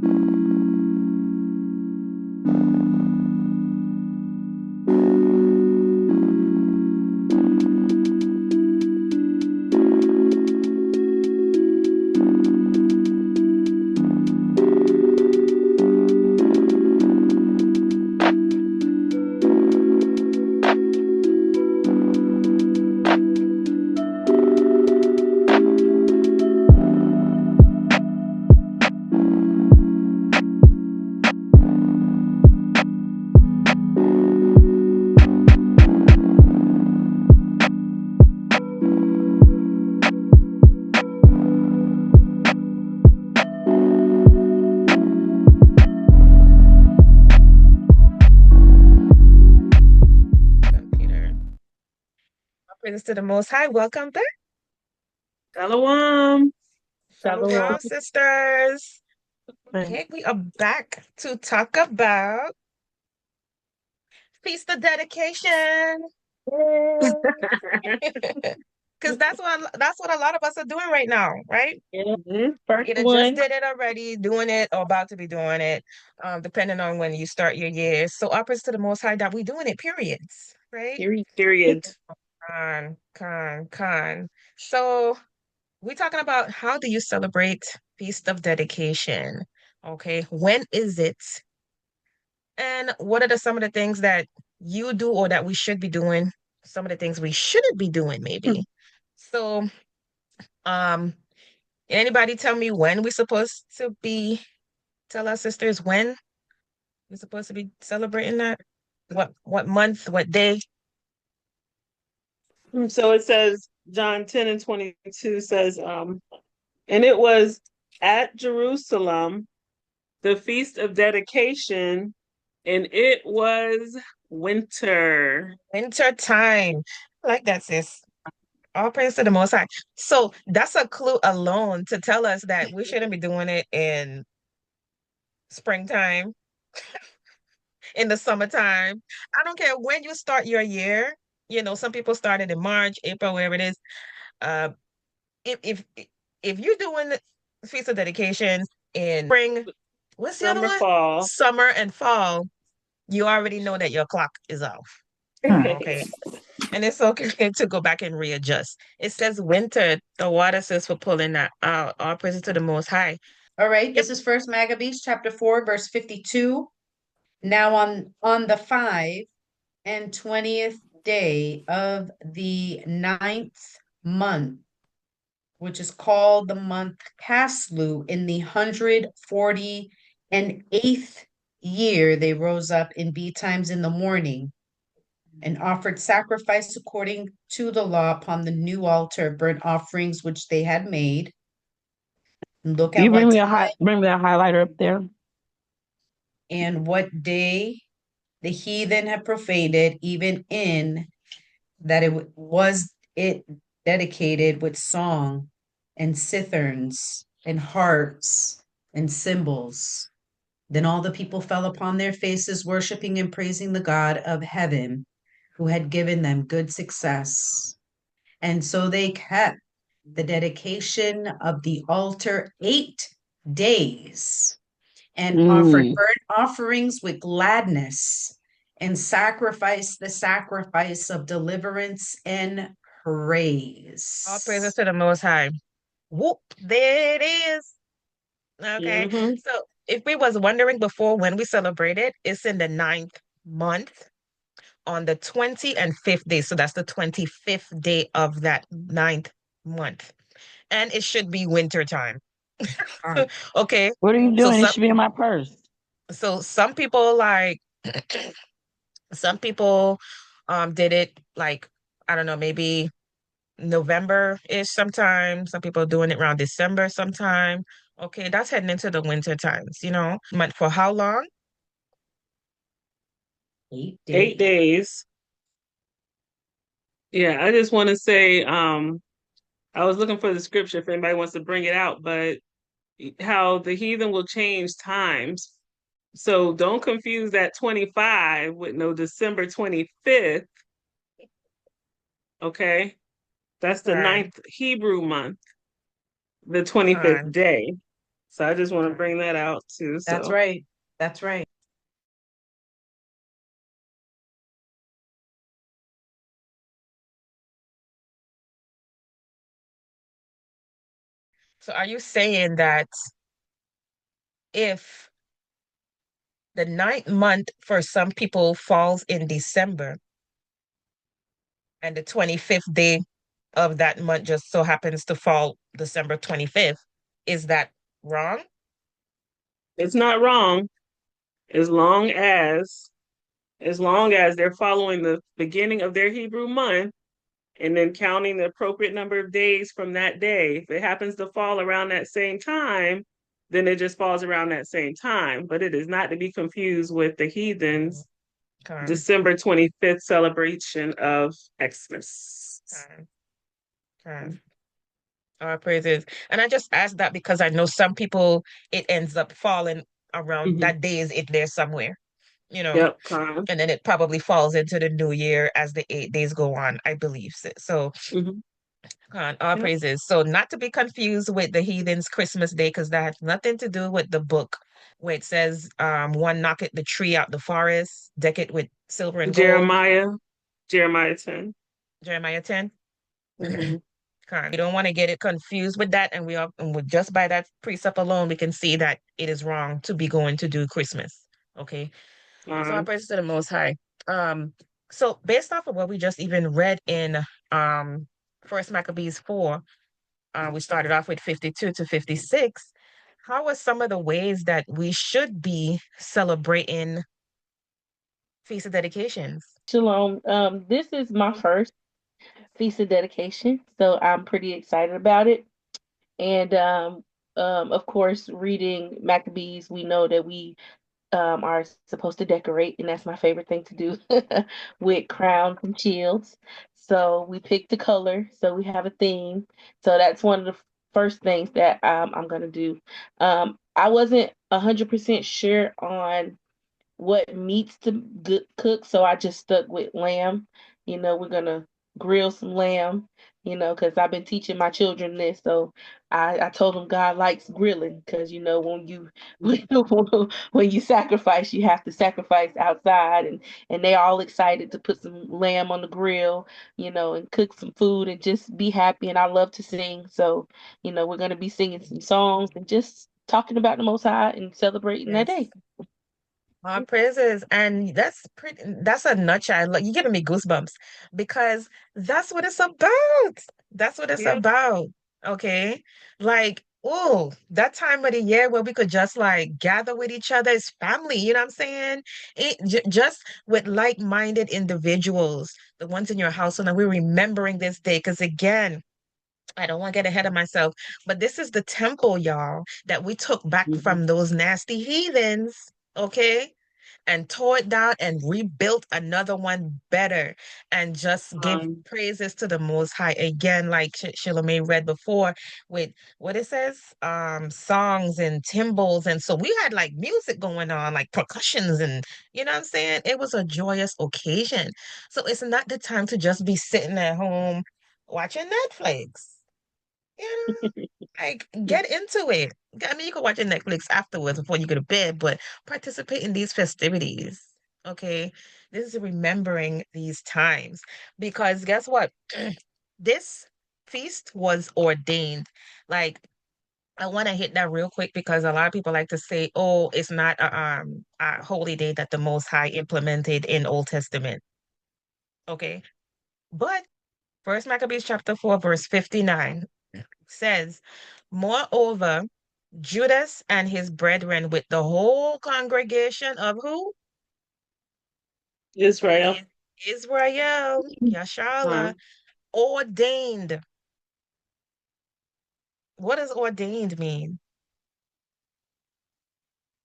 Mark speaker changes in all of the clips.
Speaker 1: Computer. Praise to the Most High. Welcome back.
Speaker 2: Shalom.
Speaker 1: Shalom, sisters. Okay, we are back to talk about Feast of Dedication. Because that's what a lot of us are doing right now, right?
Speaker 2: First
Speaker 1: Either just
Speaker 2: one.
Speaker 1: did it already, doing it, or about to be doing it, depending on when you start your year. So all praise to the Most High that we doing it, periods, right?
Speaker 2: Period.
Speaker 1: Con. So we're talking about how do you celebrate Feast of Dedication? Okay, when is it? And what are some of the things that you do or that we should be doing? Some of the things we shouldn't be doing, maybe. So, um, anybody tell me when we're supposed to be, tell our sisters when we're supposed to be celebrating that? What month, what day?
Speaker 2: So it says, John 10 and 22 says, and it was at Jerusalem, the feast of dedication, and it was winter.
Speaker 1: Winter time. I like that, sis. All praise to the Most High. So that's a clue alone to tell us that we shouldn't be doing it in springtime, in the summertime. I don't care when you start your year. Some people started in March, April, wherever it is. Uh, if if you're doing the Feast of Dedication in spring, what's the other
Speaker 2: Summer,
Speaker 1: one?
Speaker 2: fall.
Speaker 1: Summer and fall, you already know that your clock is off. Okay. And it's okay to go back and readjust. It says winter. The water says for pulling that out. All praises to the Most High.
Speaker 3: All right,
Speaker 1: Yep.
Speaker 3: this is First Maccabees chapter 4, verse 52. Now on the 5 and 20th day of the 9th month, which is called the month Caslu, in the 148th year, they rose up in betimes in the morning and offered sacrifice according to the law upon the new altar, burnt offerings which they had made. Look
Speaker 4: You
Speaker 3: at
Speaker 4: bring
Speaker 3: what
Speaker 4: me bring me a highlighter up there.
Speaker 3: and what day the heathen had profaned it, even in that was it dedicated with song and citherns and harps and cymbals. Then all the people fell upon their faces, worshiping and praising the God of heaven, who had given them good success. And so they kept the dedication of the altar 8 days and offered
Speaker 4: Mm.
Speaker 3: burnt offerings with gladness and sacrificed the sacrifice of deliverance and
Speaker 1: All
Speaker 3: praise.
Speaker 1: praises to the Most High. Whoop, there it is. Okay.
Speaker 2: Mm-hmm.
Speaker 1: So if we was wondering before when we celebrate it, it's in the 9th month on the 20th and 5th day. So that's the 25th day of that 9th month. And it should be winter time.
Speaker 3: Ah,
Speaker 1: Okay.
Speaker 4: What are you
Speaker 1: So
Speaker 4: doing? It
Speaker 1: some
Speaker 4: should be in my purse.
Speaker 1: so some people like some people did it like, I don't know, maybe November-ish sometime. Some people are doing it around December sometime. Okay, that's heading into the winter times. But for how long?
Speaker 3: 8 days.
Speaker 2: 8 days. Yeah, I just want to say, I was looking for the scripture if anybody wants to bring it out, but how the heathen will change times. So don't confuse that 25 with no December 25th. Okay. That's the
Speaker 1: Con,
Speaker 2: ninth Hebrew month, the 25th
Speaker 1: con.
Speaker 2: day. So I just want to bring that out too.
Speaker 3: That's
Speaker 2: So
Speaker 3: right. That's right.
Speaker 1: So are you saying that if the ninth month for some people falls in December and the 25th day of that month just so happens to fall December 25th, is that wrong?
Speaker 2: it's not wrong as long as they're following the beginning of their Hebrew month and then counting the appropriate number of days from that day. If it happens to fall around that same time, then it just falls around that same time. But it is not to be confused with the heathens'
Speaker 1: Okay.
Speaker 2: December 25th celebration of Xmas.
Speaker 1: Okay. Okay. Our praises. And I just asked that because I know some people it ends up falling around
Speaker 2: Mm-hmm.
Speaker 1: that day is in there somewhere, you know,
Speaker 2: Yep, con.
Speaker 1: and then it probably falls into the new year as the 8 days go on, I believe. So
Speaker 2: Mm-hmm.
Speaker 1: our
Speaker 2: Yep.
Speaker 1: praises. So not to be confused with the heathens' Christmas day, because that has nothing to do with the book where it says one knock it the tree out the forest, deck it with silver and gold.
Speaker 2: Jeremiah 10.
Speaker 1: Jeremiah 10.
Speaker 2: Mm-hmm.
Speaker 1: We don't want to get it confused with that, and just by that precept alone, we can see that it is wrong to be going to do Christmas. Okay, so our praise to the Most High. Um, so based off of what we just even read in First Maccabees 4, we started off with 52 to 56. How are some of the ways that we should be celebrating feast of dedications?
Speaker 4: Shalom. This is my first feast of dedication, so I'm pretty excited about it. And of course, reading Maccabees, we know that we are supposed to decorate, and that's my favorite thing to do with crowns and shields. So we picked the color, so we have a theme. So that's one of the first things that I'm gonna do. I wasn't 100% sure on what meats to cook, so I just stuck with lamb. We're gonna grill some lamb, because I've been teaching my children this. So I told them God likes grilling because when you when you sacrifice, you have to sacrifice outside, and they're all excited to put some lamb on the grill, and cook some food and just be happy. And I love to sing, so we're gonna be singing some songs and just talking about the Most High and celebrating that
Speaker 1: Yes.
Speaker 4: day.
Speaker 1: Our praises, and that's a nutshell. Like, you're giving me goosebumps because that's what it's about. That's what it's
Speaker 2: Yep.
Speaker 1: about. Okay. Like, oh, that time of the year where we could just like gather with each other as family, you know what I'm saying? Just with like-minded individuals, the ones in your household, and we're remembering this day. Because again, I don't want to get ahead of myself, but this is the temple, y'all, that we took back
Speaker 2: Mm-hmm.
Speaker 1: from those nasty heathens. Okay, and tore it down and rebuilt another one better and just give praises to the Most High again, like Shiloh read before with what it says, songs and timbrels. And so we had like music going on, like percussions, and you know what I'm saying? It was a joyous occasion. So it's not the time to just be sitting at home watching Netflix. You know, like, get into it. I mean, you can watch your Netflix afterwards before you go to bed, but participate in these festivities. Okay. This is remembering these times because guess what? This feast was ordained. Like, I want to hit that real quick because a lot of people like to say, "Oh, it's not a holy day that the Most High implemented in Old Testament." Okay, but First Maccabees chapter 4, verse 59 says, "Moreover, Judas and his brethren with the whole congregation of who?
Speaker 2: Israel.
Speaker 1: Is Israel, Yashala, ordained." What does ordained mean?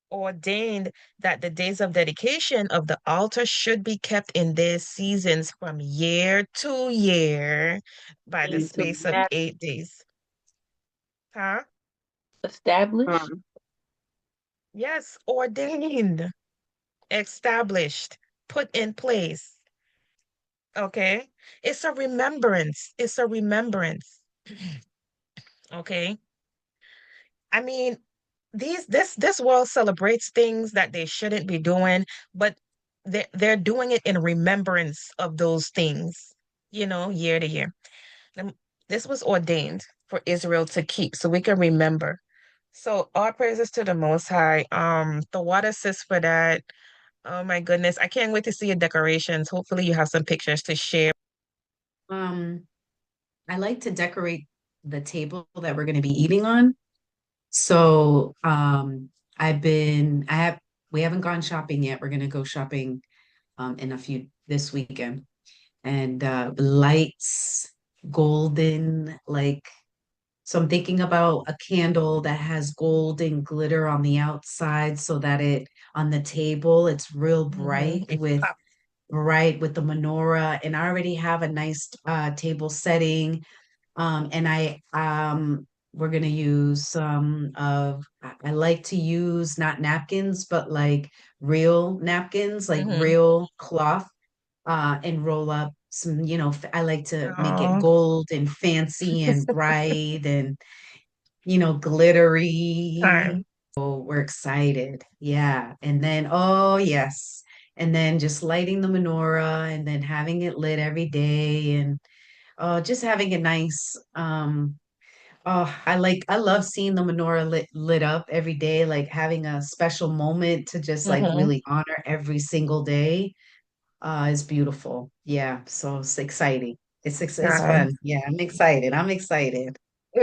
Speaker 1: Ordained that the days of dedication of the altar should be kept in their seasons from year to year by the
Speaker 4: To
Speaker 1: space of 8 days. Huh?
Speaker 4: establish.
Speaker 1: Yes, ordained, established, put in place. Okay. It's a remembrance. It's a remembrance. Okay. I mean, this world celebrates things that they shouldn't be doing, but they're doing it in remembrance of those things, year to year. Um, This was ordained for Israel to keep so we can remember. So all praises to the Most High. The water sis for that. Oh my goodness. I can't wait to see your decorations. Hopefully you have some pictures to share.
Speaker 3: Um, I like to decorate the table that we're going to be eating on. So, we haven't gone shopping yet. We're going to go shopping in a few this weekend. And lights, golden, like, so I'm thinking about a candle that has golden glitter on the outside so that it on the table, it's real
Speaker 1: It pops.
Speaker 3: bright with the menorah. And I already have a nice table setting. And we're gonna use some of I like to use not napkins, but like real napkins, like
Speaker 1: Mm-hmm.
Speaker 3: real cloth, and roll up some, I like to make it
Speaker 1: Oh,
Speaker 3: gold and fancy and bright and, glittery.
Speaker 1: time.
Speaker 3: Oh, we're excited. Yeah. And then, oh yes. And then just lighting the menorah and then having it lit every day and just having a nice I love seeing the menorah lit up every day, like having a special moment to just like
Speaker 1: Mm-hmm.
Speaker 3: really honor every single day is beautiful. Yeah, so it's exciting. It's
Speaker 1: Time.
Speaker 3: fun. Yeah, I'm excited. I'm excited.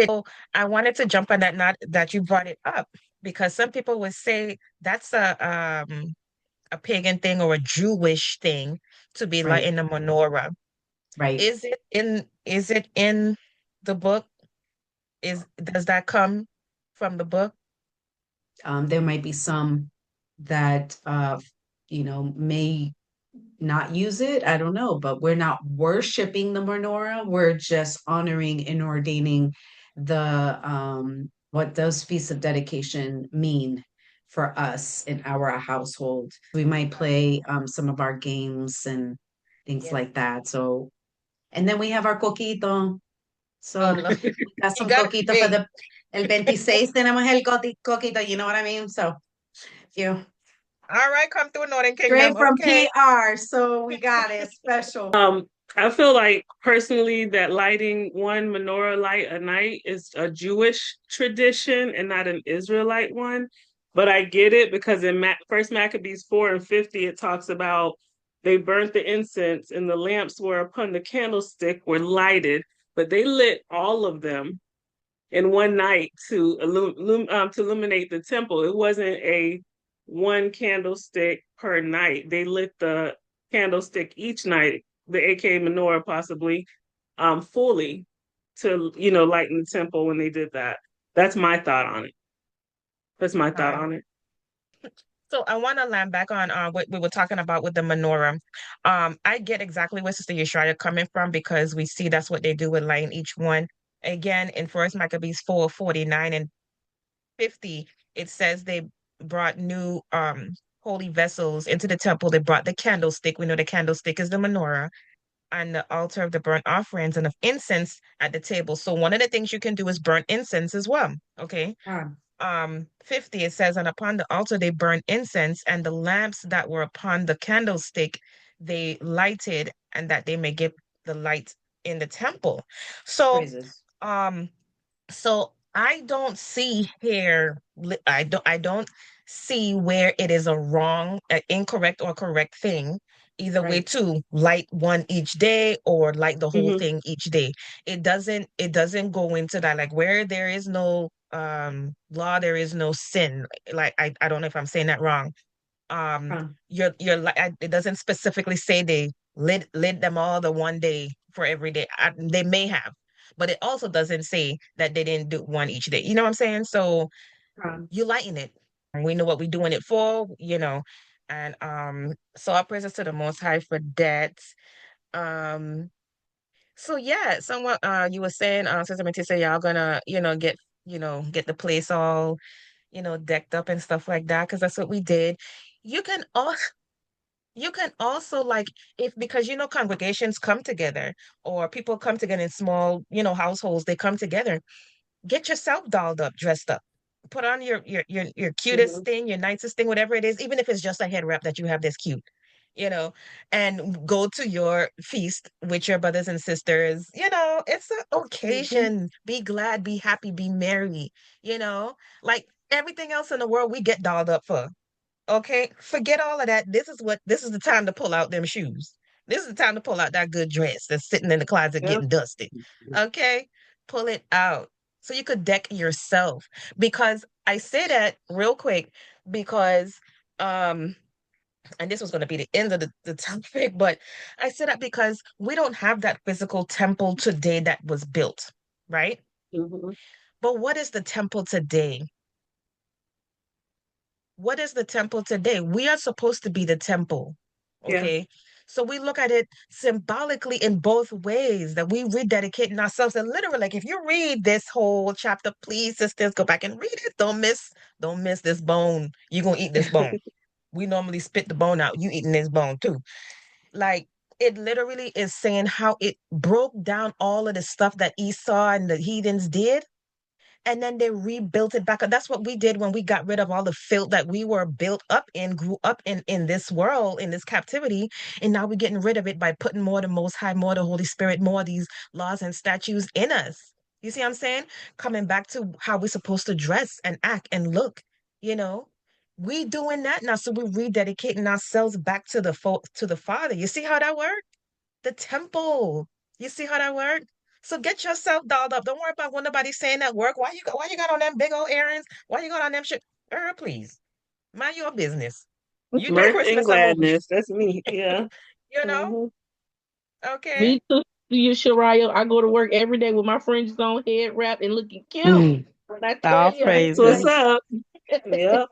Speaker 1: So I wanted to jump on that, not that you brought it up, because some people would say that's a pagan thing or a Jewish thing to be
Speaker 3: Right,
Speaker 1: lighting the menorah.
Speaker 3: right.
Speaker 1: Is it in the book? Does that come from the book?
Speaker 3: There might be some that may not use it. I don't know, but we're not worshiping the menorah. We're just honoring and ordaining the what does Feast of Dedication mean for us in our household. We might play some of our games and things
Speaker 1: Yes.
Speaker 3: like that. So, and then we have our coquito.
Speaker 1: Oh,
Speaker 3: So
Speaker 1: look,
Speaker 3: we got
Speaker 1: you
Speaker 3: some
Speaker 1: got
Speaker 3: coquito for
Speaker 1: hey.
Speaker 3: the el 26 tenemos el coquito, you know what I mean? So, you
Speaker 1: All right, come through Northern
Speaker 3: straight
Speaker 1: Kingdom.
Speaker 3: from
Speaker 1: Okay.
Speaker 3: PR. So we got it special.
Speaker 2: I feel like personally that lighting one menorah light a night is a Jewish tradition and not an Israelite one. But I get it because in First Maccabees 4:50 it talks about they burnt the incense and the lamps were upon the candlestick were lighted, but they lit all of them in one night to illuminate the temple. It wasn't a one candlestick per night. They lit the candlestick each night, the AK menorah possibly, fully to lighten the temple when they did that. That's my thought on it. That's my thought
Speaker 1: Time.
Speaker 2: on it.
Speaker 1: So I want to land back on what we were talking about with the menorah. I get exactly where Sister Yeshaya coming from because we see that's what they do with lighting each one. Again, in First Maccabees 4:49 and 50, it says they brought new holy vessels into the temple. They brought the candlestick. We know the candlestick is the menorah and the altar of the burnt offerings and of incense at the table. So one of the things you can do is burn incense as well. Okay. 50, it says, and upon the altar they burned incense, and the lamps that were upon the candlestick they lighted, and that they may give the light in the temple. So,
Speaker 3: Praises.
Speaker 1: um, so I don't see here, I don't see where it is a wrong, incorrect or correct thing, either way
Speaker 3: Right.
Speaker 1: to light one each day or light the whole
Speaker 2: Mm-hmm.
Speaker 1: thing each day. It doesn't go into that. Like where there is no law, there is no sin. Like I don't know if I'm saying that wrong.
Speaker 3: Um,
Speaker 1: You're like it doesn't specifically say they lit them all the one day for every day. They may have, but it also doesn't say that they didn't do one each day. You know what I'm saying? So you lighten it. We know what we're doing it for. And so our praises to the Most High for that. Um, so yeah, someone you were saying, Sister Matissa, y'all gonna, get the place all, decked up and stuff like that, because that's what we did. You can also you can also like if because congregations come together or people come together in small, households, they come together. Get yourself dolled up, dressed up. put on your cutest
Speaker 2: Mhm.
Speaker 1: thing, your nicest thing, whatever it is, even if it's just a head wrap that you have that's cute, you know, and go to your feast with your brothers and sisters. It's an
Speaker 2: Mhm.
Speaker 1: occasion. Be glad, be happy, be merry, you know, like everything else in the world we get dolled up for. Okay, forget all of that. This is the time to pull out them shoes. This is the time to pull out that good dress that's sitting in the closet
Speaker 2: Yep.
Speaker 1: getting dusty. Okay, pull it out so you could deck yourself. Because I say that real quick because um and this was going to be the end of the topic, but I say that because we don't have that physical temple today that was built, right?
Speaker 2: Mhm.
Speaker 1: But what is the temple today? What is the temple today? We are supposed to be the temple.
Speaker 2: Yeah.
Speaker 1: Okay. So we look at it symbolically in both ways that we rededicating ourselves. And literally, like if you read this whole chapter, please, sisters, go back and read it. Don't miss this bone. You're gonna eat this bone. We normally spit the bone out. You eating this bone too. Like it literally is saying how it broke down all of the stuff that Esau and the heathens did, and then they rebuilt it back up. That's what we did when we got rid of all the filth that we were built up in, grew up in this world, in this captivity, and now we're getting rid of it by putting more the Most High, more the Holy Spirit, more of these laws and statutes in us. You see what I'm saying? Coming back to how we're supposed to dress and act and look, you know. We doing that now, so we're rededicating ourselves back to to the Father. You see how that works? The temple. You see how that work? So get yourself dolled up. Don't worry about what nobody's saying at work. Why you got on them big old errands? Why you got on them shit? Please. Mind your business. You do
Speaker 2: Mirth and
Speaker 1: Christmas a movie.
Speaker 2: gladness. That's me. Yeah.
Speaker 1: You know?
Speaker 2: Mhm.
Speaker 1: Okay.
Speaker 4: Me too, you, Shariah. I go to work every day with my fringes on, head wrap, and looking cute.
Speaker 3: Mm.
Speaker 4: When I tell
Speaker 3: All
Speaker 4: you,
Speaker 2: That's
Speaker 4: I
Speaker 2: what's
Speaker 3: praises.
Speaker 2: up. Yep.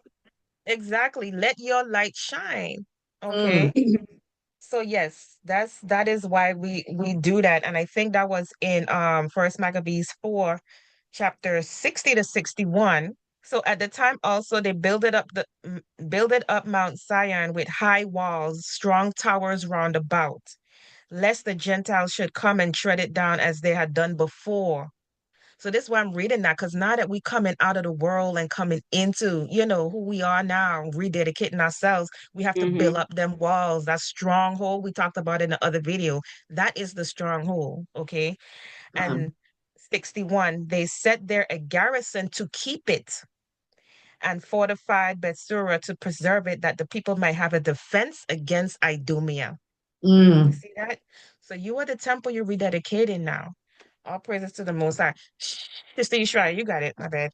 Speaker 1: Exactly. Let your light shine.
Speaker 3: Mm.
Speaker 1: Okay. So yes, that is why we do that. And I think that was in First Maccabees 4, chapter 60 to 61. So at the time also they builded up Mount Zion with high walls, strong towers round about, lest the Gentiles should come and tread it down as they had done before. So this is why I'm reading that, because now that we coming out of the world and coming into, who we are now, rededicating ourselves, we have to build
Speaker 2: Mhm.
Speaker 1: up them walls, that stronghold we talked about in the other video. That is the stronghold, okay?
Speaker 3: Um,
Speaker 1: And 61, they set there a garrison to keep it and fortified Bethsura to preserve it, that the people might have a defense against Idumea. You
Speaker 3: mm.
Speaker 1: see that? So you are the temple you're rededicating now. All praises to the Most High. Sister Yeshua, you got it. My bad.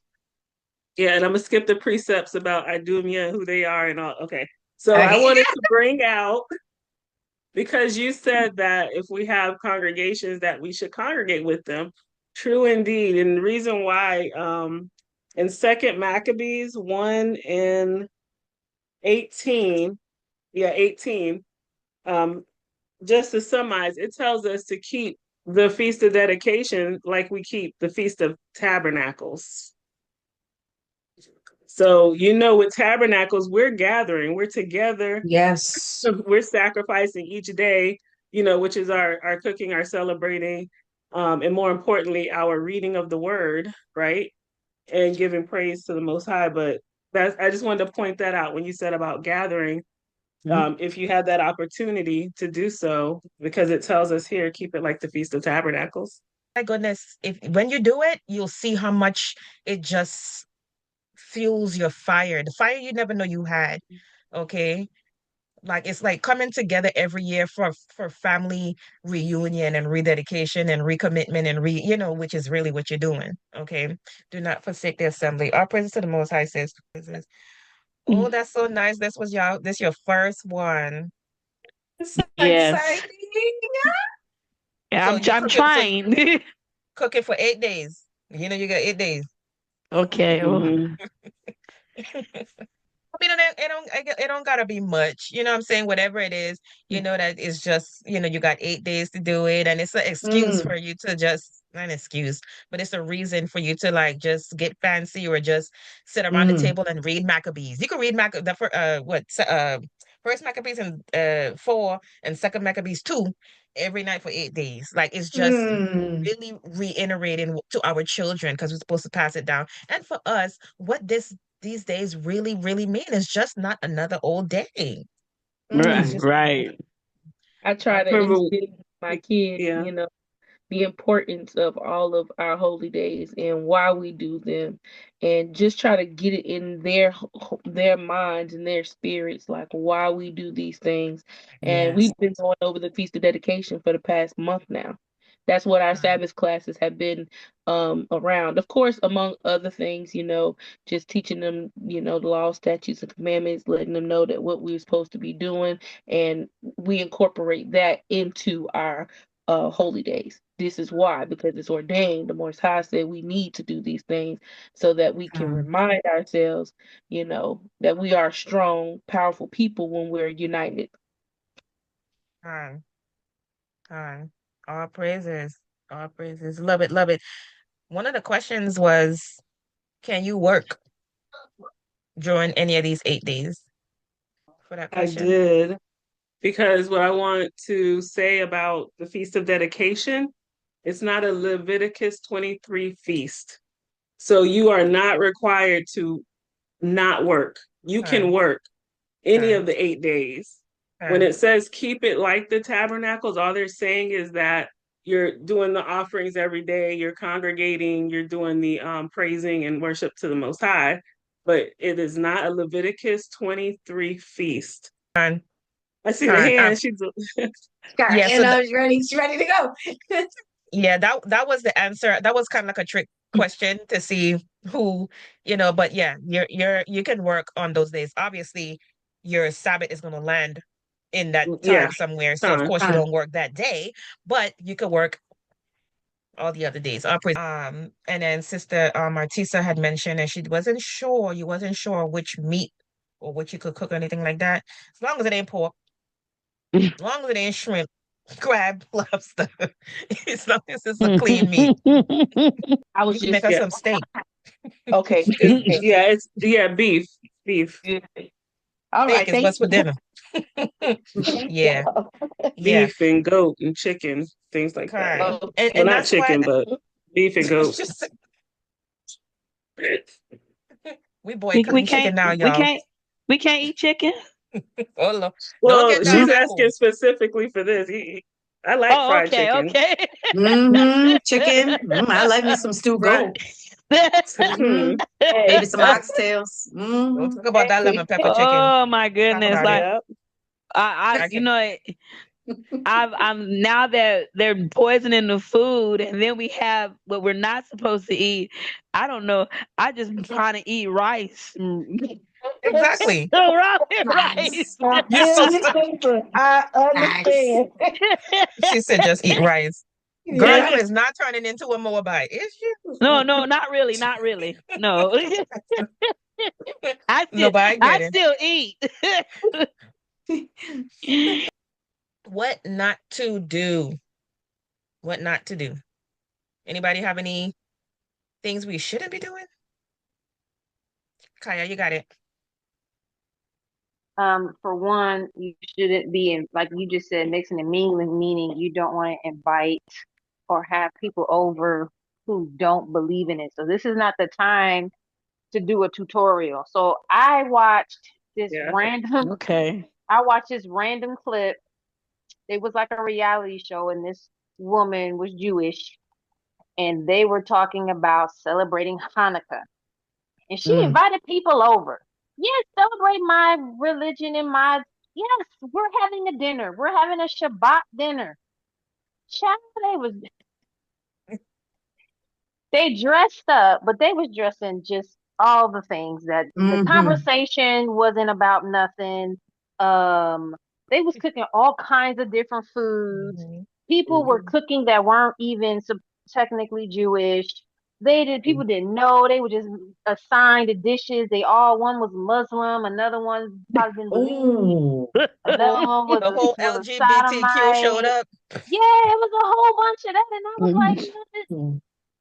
Speaker 2: Yeah, and I'm gonna skip the precepts about Idumea and who they are and all. Okay. So I
Speaker 3: I-
Speaker 2: wanted to bring out because you said that if we have congregations that we should congregate with them. True indeed. And the reason why in Second Maccabees 1 and 18, yeah, 18, um, just to summarize, it tells us to keep the Feast of Dedication like we keep the Feast of Tabernacles. So, with Tabernacles, we're gathering, we're together,
Speaker 3: yes.
Speaker 2: we're sacrificing each day, which is our cooking, our celebrating, and more importantly, our reading of the word, right? And giving praise to the Most High. But I just wanted to point that out when you said about gathering.
Speaker 3: Mm.
Speaker 2: If you had that opportunity to do so, because it tells us here, keep it like the Feast of Tabernacles.
Speaker 1: My goodness. If when you do it, you'll see how much it just fuels your fire. The fire you never know you had. Okay. Like it's like coming together every year for family reunion and rededication and recommitment and which is really what you're doing. Okay. Do not forsake the assembly. Our praises to the Most High says. Oh, that's so nice. This your first one. So
Speaker 3: Yes.
Speaker 1: exciting.
Speaker 3: Yeah,
Speaker 1: So
Speaker 3: I'm,
Speaker 1: you
Speaker 3: I'm
Speaker 1: cook it so
Speaker 3: trying.
Speaker 1: cook it for 8 days. You got 8 days.
Speaker 3: Okay. Oh.
Speaker 2: Mm-hmm.
Speaker 1: I mean, it don't gotta be much. You know what I'm saying? Whatever it is, that is just, you got 8 days to do it. And it's an excuse
Speaker 3: Mm.
Speaker 1: for you to just, not an excuse, but it's a reason for you to like just get fancy or just sit around the
Speaker 3: Mm.
Speaker 1: table and read Maccabees. You can read First Maccabees and 4 and Second Maccabees 2 every night for 8 days. Like it's just
Speaker 3: Mm.
Speaker 1: really reiterating to our children because we're supposed to pass it down. And for us, what these days really, really mean is just not another old day. It's
Speaker 2: Right,
Speaker 3: Mm.
Speaker 1: just
Speaker 2: right.
Speaker 4: I try to
Speaker 2: Remember,
Speaker 4: instill in my kids,
Speaker 2: yeah.
Speaker 4: the importance of all of our holy days and why we do them, and just try to get it in their minds and their spirits, like why we do these things. And
Speaker 3: Yes.
Speaker 4: we've been going over the Feast of Dedication for the past month now. That's what our Sabbath classes have been around. Of course, among other things, just teaching them, the law, statutes, and commandments, letting them know that what we're supposed to be doing, and we incorporate that into our holy days. This is why, because it's ordained. The Most High said we need to do these things so that we can remind ourselves, that we are strong, powerful people when we're united.
Speaker 1: Con, con. All praises. All praises. Love it, love it. One of the questions was, can you work during any of these 8 days? For that
Speaker 2: I
Speaker 1: question.
Speaker 2: did. Because what I want to say about the Feast of Dedication, it's not a Leviticus 23 feast. So you are not required to not work. You can work any of the 8 days. When it says keep it like the tabernacles, all they're saying is that you're doing the offerings every day, you're congregating, you're doing the praising and worship to the Most High, but it is not a Leviticus 23 feast.
Speaker 1: Con,
Speaker 2: I see the
Speaker 1: con.
Speaker 2: hand. She's
Speaker 1: Yeah, so
Speaker 3: She's ready. She's ready to go.
Speaker 1: yeah, that was the answer. That was kind of like a trick question to see who, but yeah, you can work on those days. Obviously, your Sabbath is gonna land in that
Speaker 2: yeah,
Speaker 1: time somewhere. So of
Speaker 2: con.
Speaker 1: course you don't work that day, but you could work all the other days. And then Sister Martisa had mentioned that you wasn't sure which meat or what you could cook or anything like that. As long as it ain't pork, as long as it ain't shrimp, crab, lobster, as long as it's a clean meat.
Speaker 4: I was
Speaker 1: You can
Speaker 4: just
Speaker 1: make us
Speaker 2: Yeah.
Speaker 1: some steak.
Speaker 4: okay.
Speaker 2: It's beef.
Speaker 4: Good. All
Speaker 1: Steak
Speaker 4: right,
Speaker 1: is
Speaker 4: thank
Speaker 1: what's for
Speaker 4: you.
Speaker 1: dinner. Yeah, yeah.
Speaker 2: Beef and goat and chicken, things like that.
Speaker 1: Kind.
Speaker 4: Oh,
Speaker 1: And
Speaker 2: Well,
Speaker 1: and
Speaker 2: not
Speaker 1: that's why
Speaker 2: chicken, but beef and goat.
Speaker 1: just we
Speaker 5: We
Speaker 1: boycotting
Speaker 5: we
Speaker 1: chicken
Speaker 5: can't
Speaker 1: now,
Speaker 5: we
Speaker 1: y'all.
Speaker 5: can't we can't eat chicken.
Speaker 1: Oh Lord. Don't
Speaker 2: Well,
Speaker 1: get down
Speaker 2: she's
Speaker 1: that
Speaker 2: asking
Speaker 1: hole.
Speaker 2: specifically for this. I like
Speaker 5: Oh,
Speaker 2: fried
Speaker 5: okay,
Speaker 2: chicken.
Speaker 5: okay.
Speaker 3: Chicken. I like me some stew
Speaker 1: Right.
Speaker 3: goat. Maybe some oxtails.
Speaker 1: Don't talk about that lemon pepper chicken.
Speaker 5: Oh my
Speaker 1: Talk
Speaker 5: goodness!
Speaker 1: about it.
Speaker 5: Like
Speaker 2: Yep.
Speaker 5: I
Speaker 1: I
Speaker 5: you
Speaker 1: can
Speaker 5: know, I'm now that they're poisoning the food, and then we have what we're not supposed to eat. I don't know. I just been trying to eat rice.
Speaker 1: exactly.
Speaker 5: Rice.
Speaker 3: Nice.
Speaker 1: You're so
Speaker 4: I
Speaker 3: Nice.
Speaker 4: understand.
Speaker 1: she said just eat rice. Girl,
Speaker 5: Yeah.
Speaker 1: you is not turning into a Moabite, is
Speaker 5: No,
Speaker 1: you?
Speaker 5: no, not really, not really. No. I still
Speaker 1: No, but I
Speaker 5: I
Speaker 1: get it.
Speaker 5: still eat.
Speaker 1: What not to do? What not to do? Anybody have any things we shouldn't be doing? Kaya, you got it.
Speaker 6: For one, you shouldn't be in, like you just said, mixing and mingling, meaning you don't want to invite or have people over who don't believe in it. So this is not the time to do a tutorial. So
Speaker 2: Yeah.
Speaker 5: Okay.
Speaker 6: I watched this random clip. It was like a reality show, and this woman was Jewish, and they were talking about celebrating Hanukkah. And she invited people over. Yes, celebrate my religion and yes, we're having a dinner. We're having a Shabbat dinner. Child, they dressed up, but they was dressing just all the things that the conversation wasn't about nothing. They was cooking all kinds of different foods. People were cooking that weren't even technically Jewish. People didn't know. They were just assigned the dishes. One was Muslim, another one probably didn't believe. Another one
Speaker 1: The whole
Speaker 6: was a
Speaker 1: LGBTQ showed
Speaker 6: sodomite.
Speaker 1: up.
Speaker 6: Yeah, it was a whole bunch of that. And I was like,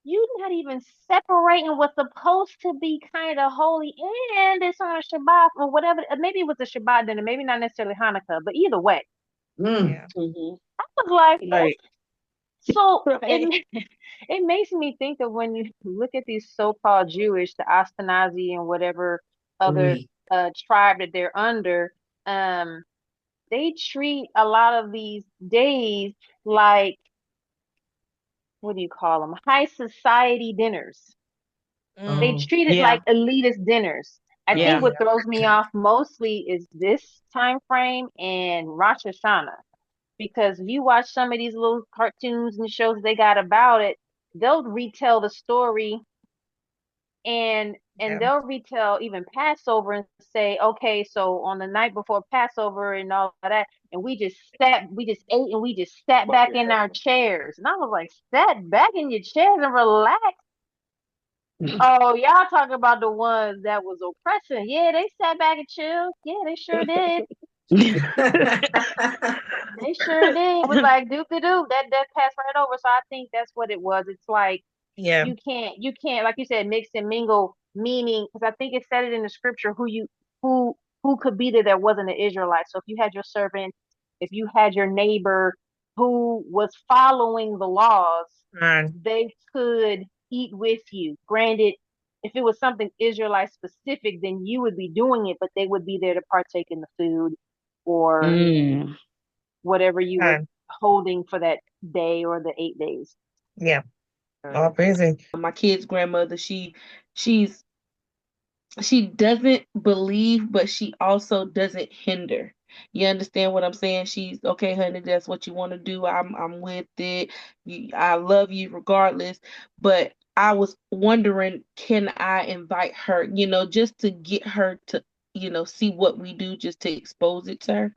Speaker 6: you're not even separating what's supposed to be kind of holy and it's on a Shabbat or whatever. Maybe it was a Shabbat dinner, maybe not necessarily Hanukkah, but either way,
Speaker 1: Yeah.
Speaker 2: Mhm.
Speaker 6: I was like,
Speaker 2: Like,
Speaker 6: so
Speaker 5: Right.
Speaker 6: it makes me think of when you look at these so-called Jewish, the Ashkenazi and whatever other
Speaker 3: Oui.
Speaker 6: tribe that they're under, um, they treat a lot of these days like, what do you call them? High society dinners. They
Speaker 1: Mm,
Speaker 3: Oh,
Speaker 6: treat it
Speaker 5: Yeah.
Speaker 6: like elitist dinners. I think
Speaker 5: Yeah.
Speaker 6: what
Speaker 1: yeah.
Speaker 6: throws me off mostly is this time frame and Rosh Hashanah. Because if you watch some of these little cartoons and shows they got about it, they'll retell the story and
Speaker 1: Yeah.
Speaker 6: they'll retell even Passover and say, okay, so on the night before Passover and all of that, and we just ate and we just sat back in our chairs. And I was like, sat back in your chairs and relax. Oh, y'all talking about the ones that was oppressing. Yeah, they sat back and chilled. Yeah, they sure did. They sure did. It was like doop de doop. That passed right over. So I think that's what it was. It's like
Speaker 1: Yeah.
Speaker 6: you can't like you said mix and mingle, meaning because I think it said it in the scripture who who could be there that wasn't an Israelite. So if you had your servant, if you had your neighbor who was following the laws,
Speaker 1: Man.
Speaker 6: they could eat with you. Granted, if it was something Israelite specific, then you would be doing it, but they would be there to partake in the food or
Speaker 5: Mm.
Speaker 6: whatever you were
Speaker 1: Man.
Speaker 6: holding for that day or the 8 days.
Speaker 1: Yeah. All crazy.
Speaker 4: My kid's grandmother, she's she doesn't believe, but she also doesn't hinder. You understand what I'm saying? She's okay, honey, that's what you want to do. I'm with it. I love you regardless. But I was wondering, can I invite her, just to get her to, see what we do, just to expose it to her?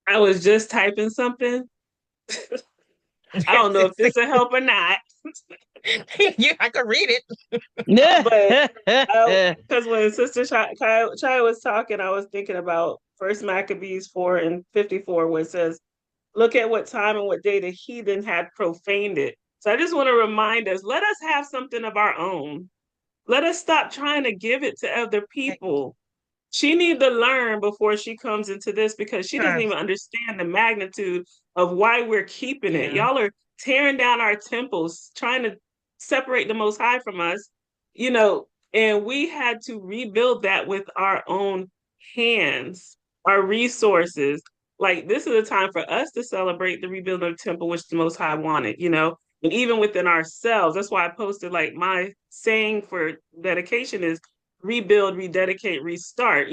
Speaker 2: I was just typing something. I don't know if this will help or not,
Speaker 1: Yeah, I could read it.
Speaker 2: but because when Sister Chai was talking, I was thinking about First Maccabees 4:54, where it says, "Look at what time and what day the heathen had profaned it." So I just want to remind us: let us have something of our own. Let us stop trying to give it to other people. She need to learn before she comes into this because she doesn't
Speaker 1: Huh.
Speaker 2: even understand the magnitude of why we're keeping it.
Speaker 3: yeah.
Speaker 2: Y'all are tearing down our temples, trying to separate the Most High from us, and we had to rebuild that with our own hands, our resources. Like, this is a time for us to celebrate the rebuilding of the temple, which the Most High wanted. And even within ourselves, that's why I posted like my saying for dedication is rebuild, rededicate, restart.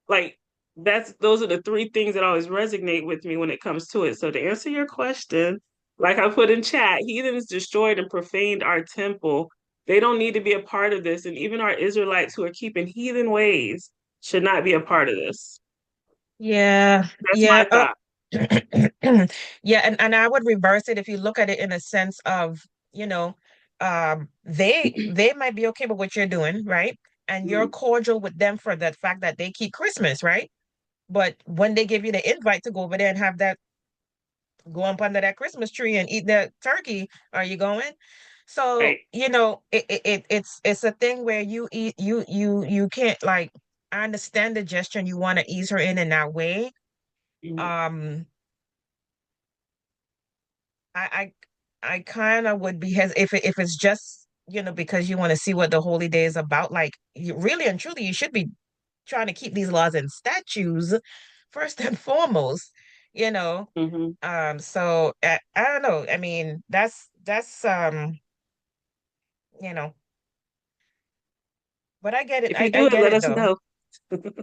Speaker 2: Like those are the three things that always resonate with me when it comes to it. So to answer your question, like I put in chat, heathens destroyed and profaned our temple. They don't need to be a part of this. And even our Israelites who are keeping heathen ways should not be a part of this.
Speaker 1: Yeah.
Speaker 2: That's
Speaker 1: Yeah.
Speaker 2: my thought.
Speaker 1: Yeah, and I would reverse it if you look at it in a sense of, you know, they might be okay with what you're doing, right? And you're cordial with them for the fact that they keep Christmas, right? But when they give you the invite to go over there and have that go up under that Christmas tree and eat that turkey, are you going? So,
Speaker 2: Right.
Speaker 1: it's a thing where you can't like I understand the gesture and you want to ease her in that way.
Speaker 2: Mhm.
Speaker 1: Um, I I kind of would be if it's just because you want to see what the holy day is about. Like you really and truly, you should be trying to keep these laws and statutes first and foremost. You know,
Speaker 2: Mhm.
Speaker 1: so I don't know. I mean, that's you know, but I get it.
Speaker 2: If
Speaker 1: I
Speaker 2: you
Speaker 1: I
Speaker 2: do it,
Speaker 1: get
Speaker 2: let
Speaker 1: it
Speaker 2: us
Speaker 1: though.
Speaker 2: know.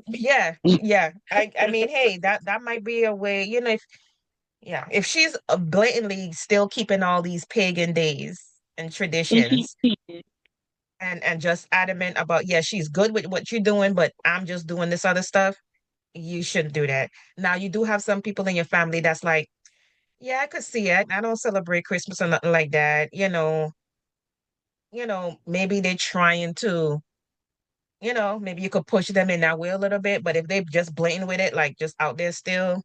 Speaker 1: Yeah, yeah. I mean, hey, that might be a way. If she's blatantly still keeping all these pagan days and traditions and just adamant about, yeah, she's good with what you're doing, but I'm just doing this other stuff, you shouldn't do that. Now, you do have some people in your family that's like, yeah, I could see it. I don't celebrate Christmas or nothing like that. Maybe they're trying to, maybe you could push them in that way a little bit, but if they just blatant with it, like just out there still,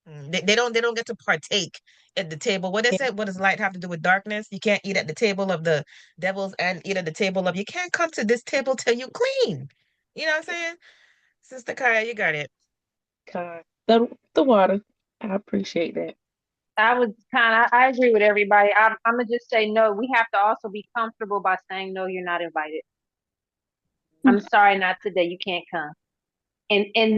Speaker 1: they don't get to partake at the table. What they said, what does light have to do with darkness? You can't eat at the table of the devils and eat at the table of you can't come to this table till you clean. You know what I'm saying? Sister Kaya, you got it.
Speaker 4: God. The water. I appreciate that.
Speaker 6: I agree with everybody. I'm gonna just say no. We have to also be comfortable by saying no, you're not invited. I'm sorry, not today. You can't come. And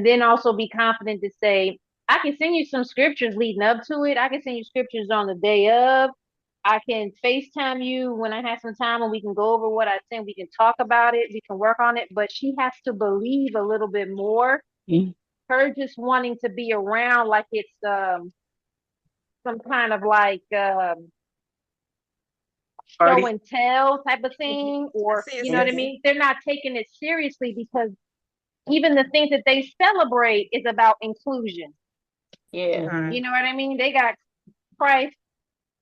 Speaker 6: then also be confident to say, I can send you some scriptures leading up to it. I can send you scriptures on the day of. I can FaceTime you when I have some time and we can go over what I sent. We can talk about it. We can work on it. But she has to believe a little bit more.
Speaker 4: Mm.
Speaker 6: Her just wanting to be around like it's some kind of like show
Speaker 2: Party.
Speaker 6: and tell type of thing, or
Speaker 1: See,
Speaker 6: you know what I mean? They're not taking it seriously because even the things that they celebrate is about inclusion.
Speaker 4: Yeah.
Speaker 2: Mhm.
Speaker 6: You know what I mean? They got Christ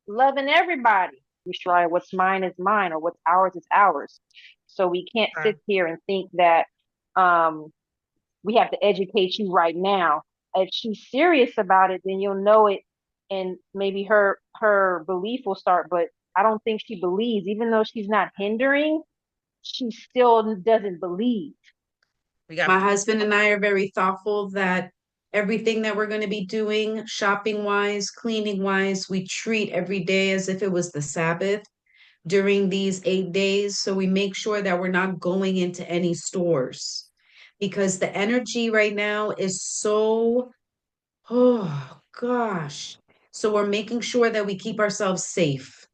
Speaker 6: loving everybody. We try what's mine is mine or what's ours is ours. So we can't sit here and think that we have to educate you right now. If she's serious about it, then you'll know it, and maybe her belief will start. But I don't think she believes, even though she's not hindering, she still doesn't believe.
Speaker 1: we got
Speaker 3: My husband and I are very thoughtful that everything that we're going to be doing, shopping wise, cleaning wise, we treat every day as if it was the Sabbath during these 8 days. So we make sure that we're not going into any stores because the energy right now is so, oh gosh. So we're making sure that we keep ourselves safe.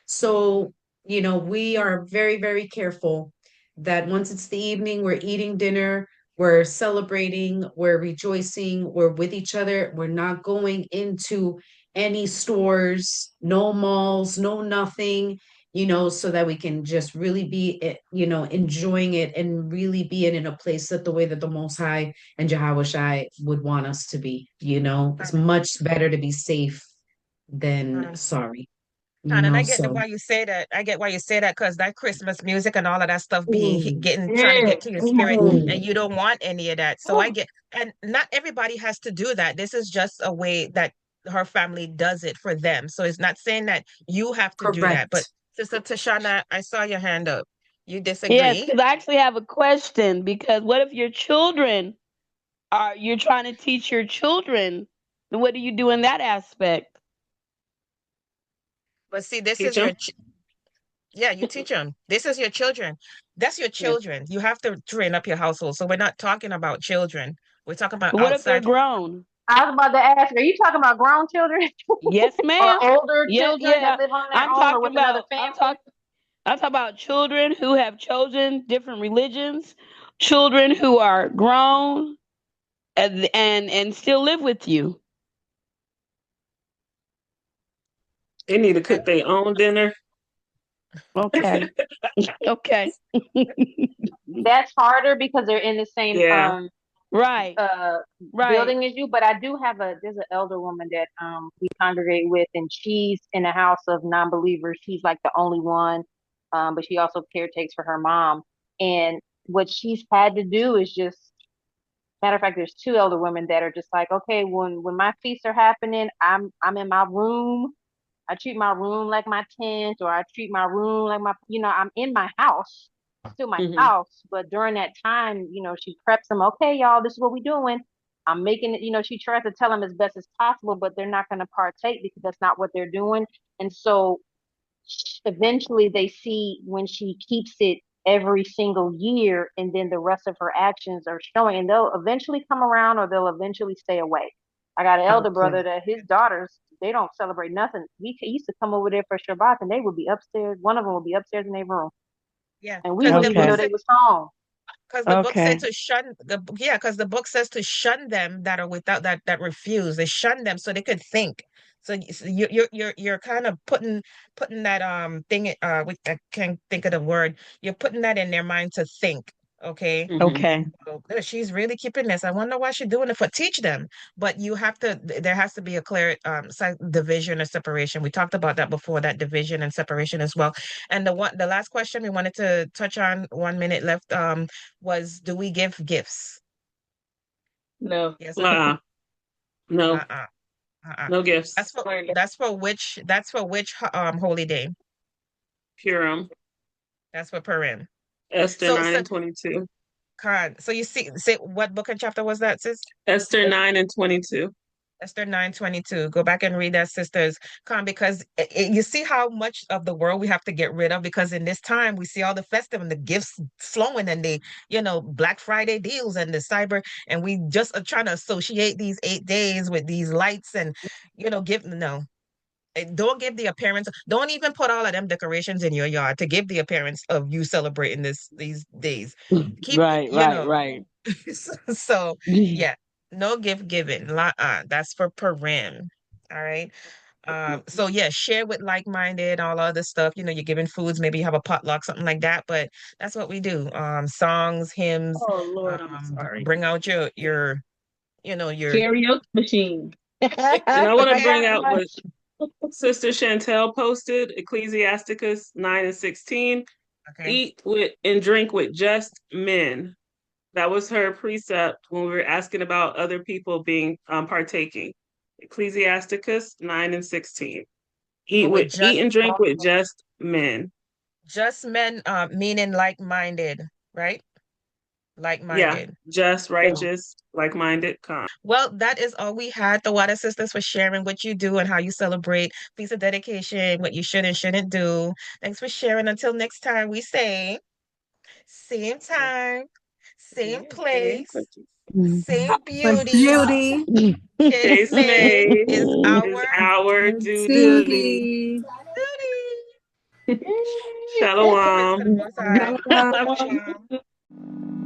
Speaker 3: So, we are very, very careful that once it's the evening, we're eating dinner, we're celebrating, we're rejoicing, we're with each other. We're not going into any stores, no malls, no nothing, so that we can just really be, enjoying it and really be in a place that the way that the Most High and Jehovah Shai would want us to be. It's much better to be safe than sorry.
Speaker 1: and I get
Speaker 3: So
Speaker 1: why you say that. I get why you say that because that Christmas music and all of that stuff be
Speaker 3: mm,
Speaker 1: trying to get to your spirit, and
Speaker 3: mm,
Speaker 1: you don't want any of that. So I get, and not everybody has to do that. This is just a way that her family does it for them. So it's not saying that you have to do that. But
Speaker 3: correct.
Speaker 1: Sister Tashana, I saw your hand up. You
Speaker 5: Yes,
Speaker 1: disagree?
Speaker 5: because I actually have a question. Because what if your children you're trying to teach your children? Then what do you do in that aspect?
Speaker 1: But see, this
Speaker 2: Teach
Speaker 1: is your
Speaker 2: them.
Speaker 1: yeah, you teach them. This is your children. That's your
Speaker 2: Yeah.
Speaker 1: children. You have to train up your household. So we're not talking about children. We're talking about
Speaker 5: But what if they're
Speaker 1: outside.
Speaker 5: grown?
Speaker 6: I was about to ask, are you talking about grown children
Speaker 5: Yes, ma'am.
Speaker 6: or older
Speaker 5: Yeah,
Speaker 6: children
Speaker 5: yeah.
Speaker 6: that live on their
Speaker 5: I'm
Speaker 6: own or
Speaker 5: talking
Speaker 6: with another
Speaker 5: about
Speaker 6: family?
Speaker 5: I'm talking about children who have chosen different religions, children who are grown and still live with you.
Speaker 2: They need to cook their own dinner.
Speaker 5: Okay. Okay.
Speaker 6: That's harder because they're in the same
Speaker 2: Yeah.
Speaker 5: Right. Right.
Speaker 6: building as you. But I do have there's an elder woman that we congregate with, and she's in a house of non-believers. She's like the only one, but she also caretakes for her mom. And what she's had to do is just, matter of fact, there's two elder women that are just like, okay, when my feasts are happening, I'm in my room. I treat my room like my tent, or I treat my room like I'm in my house, still my
Speaker 2: Hmm.
Speaker 6: house. But during that time, she preps them. Okay, y'all, this is what we're doing. I'm making it. She tries to tell them as best as possible, but they're not going to partake because that's not what they're doing. And so eventually they see when she keeps it every single year, and then the rest of her actions are showing, and they'll eventually come around or they'll eventually stay away. I got an elder
Speaker 3: Okay.
Speaker 6: brother that his daughters, they don't celebrate nothing. We used to come over there for Shabbat, and they would be upstairs. One of them would be upstairs in their roam,
Speaker 1: Yeah,
Speaker 6: and we
Speaker 1: because
Speaker 6: wouldn't
Speaker 1: the
Speaker 6: even
Speaker 1: book
Speaker 6: know
Speaker 5: Okay.
Speaker 6: they
Speaker 1: said
Speaker 6: was home.
Speaker 1: because the book said
Speaker 5: Okay.
Speaker 1: to shun because the book says to shun them that are without that refuse. They shun them so they could think. So you're kind of putting that thing I can't think of the word. You're putting that in their mind to think. Okay.
Speaker 2: Hmm.
Speaker 5: Okay.
Speaker 1: Oh, good. She's really keeping this. I wonder why she's doing it for teach them. But you have to, there has to be a clear division or separation. We talked about that before, that division and separation as well. And the last question we wanted to touch on, 1 minute left, was do we give gifts?
Speaker 4: No.
Speaker 1: Yes or no?
Speaker 2: Uh-uh. No.
Speaker 1: Uh-uh. Uh-uh.
Speaker 2: No gifts.
Speaker 1: That's for which holy day?
Speaker 2: Purim.
Speaker 1: That's for Purim.
Speaker 2: Esther
Speaker 1: So
Speaker 2: 9
Speaker 1: so
Speaker 2: and 22.
Speaker 1: God. So you see, say what book and chapter was that, sis?
Speaker 2: Esther 9 and 22.
Speaker 1: Esther 9:22. Go back and read that, sisters. Come, because you see how much of the world we have to get rid of, because in this time we see all the festive and the gifts flowing and the, Black Friday deals and the cyber, and we just are trying to associate these 8 days with these lights and, give, no. Don't give the appearance, don't even put all of them decorations in your yard to give the appearance of you celebrating these days. Keep,
Speaker 5: Right, right, right.
Speaker 1: so yeah, no gift given. That's for Purim. All right. So yeah, share with like-minded, all other stuff. You're giving foods, maybe you have a potluck, something like that. But that's what we do. Songs, hymns,
Speaker 2: Oh Lord, I'm sorry.
Speaker 1: bring out your
Speaker 4: Karaoke machine.
Speaker 2: And I want to bring out
Speaker 4: Okay.
Speaker 2: what Sister Chantel posted, Ecclesiasticus 9 and 16.
Speaker 1: Okay.
Speaker 2: Eat with and drink with just men. That was her precept when we were asking about other people being partaking. Ecclesiasticus 9 and 16. Eat and drink with just men.
Speaker 1: Just men, meaning like-minded, right?
Speaker 2: Yeah,
Speaker 1: Like-minded.
Speaker 2: just, righteous, like-minded, calm.
Speaker 1: Well, that is all we had. The Water Sisters for sharing what you do and how you celebrate Feast of Dedication, what you should and shouldn't do. Thanks for sharing. Until next time, we say same time, same place, same beauty.
Speaker 2: Case made
Speaker 1: is
Speaker 2: is our duty.
Speaker 1: duty.
Speaker 2: Shalom.
Speaker 1: Praise to the Most High.
Speaker 4: Shalom.
Speaker 1: Shalom.